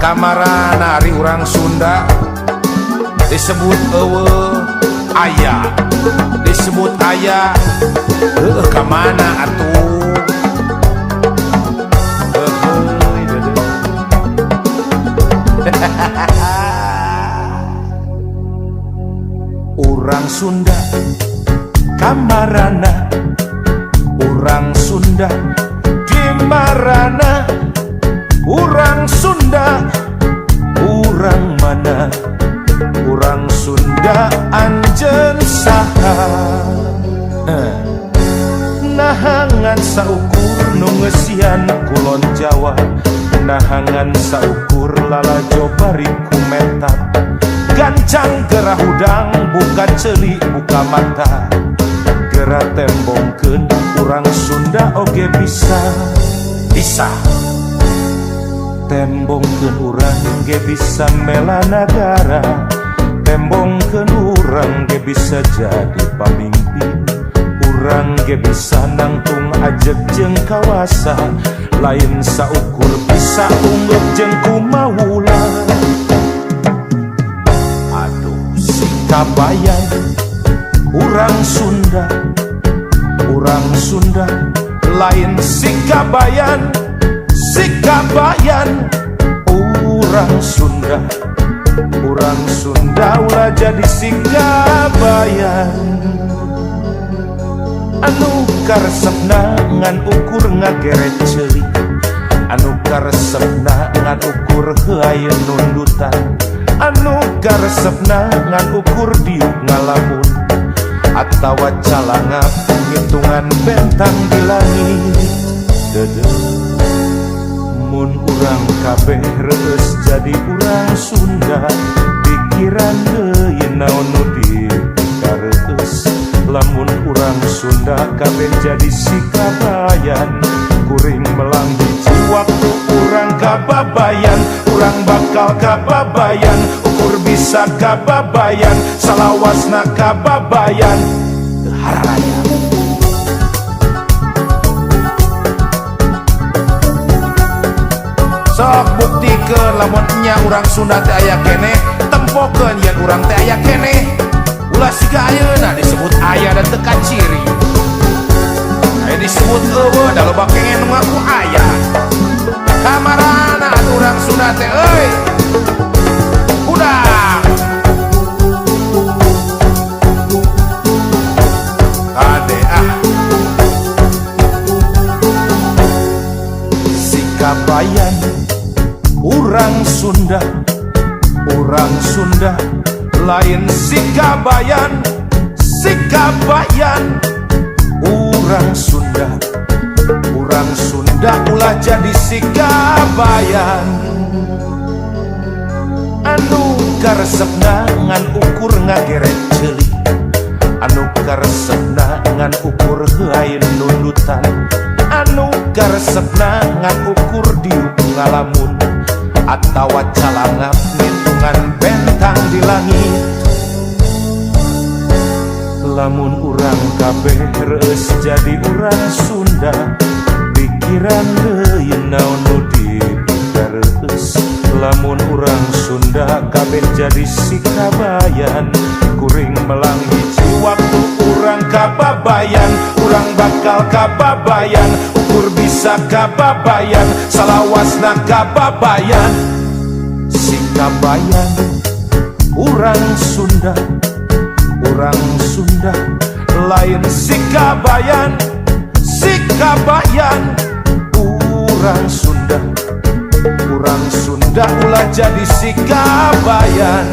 Kamarana ari urang Sunda disebut aya, disebut aya. Kamana atuh? Urang Sunda kamarana, urang Sunda dimarana, urang Sunda urang mana, urang Sunda anjeun saha. Nahangan saukur nu ngeusian kulon Jawa, nahangan saukur lalajo bari kumetap, gancang gerah udang buka celik buka mata, gerah tembongkeun urang Sunda oge bisa tembongkeun urang ge bisa mela nagara, tembongkeun urang ge bisa jadi pamimpin, urang ge bisa nangtung ajeg jeung kawasa, lain saukur bisa unggul jeung kumaula. Aduh sikabayan urang Sunda, urang Sunda lain sikabayan, sikabayan urang Sunda, urang Sunda ulah jadi sikabayan. Anu karesepna ngan ukur ngageret ceuli, anu karesepna ngan ukur heuayeun nundutan, anu karesepna ngan ukur diuk ngalamun, atawa calangap ngitungan bentang di langit. Mun urang kabeh reus jadi urang Sunda, pikiran deui naon nu dikareus. Lamun urang Sunda kabeh jadi sikabayan, kuring melang hiji waktu urang kababayan, urang bakal kababayan, ukur bisa kababayan, salawasna kababayan. Hararaya sok buktikeun lamun nya urang Sunda teh aya keneh, tempokeun yen urang teh aya keneh. Ulah siga ayeuna disebut aya dan teu kaciri, aya disebut eueuh da loba kengen nu ngaku aya. Kamarana urang Sunda teh euy udah ade sikabayan urang Sunda, urang Sunda lain sikabayan, sikabayan urang Sunda, urang Sunda ulah jadi sikabayan. Anu karesepna ngan ukur ngageret ceuli, anu karesepna ngan ukur heuayeun nundutan, anu karesepna ngan ukur diuk ngalamun, atawa calangap ngitungan bentang di langit. Lamun urang kabeh reus jadi urang Sunda, pikiran deui naon nu dikareus. Lamun urang Sunda kabeh jadi sikabayan, kuring melang hiji waktu urang kababayan, urang bakal kababayan, ukur bisa kababayan, salawasna kababayan. Sikabayan urang Sunda, urang Sunda lain sikabayan, sikabayan urang Sunda, urang Sunda ulah jadi sikabayan.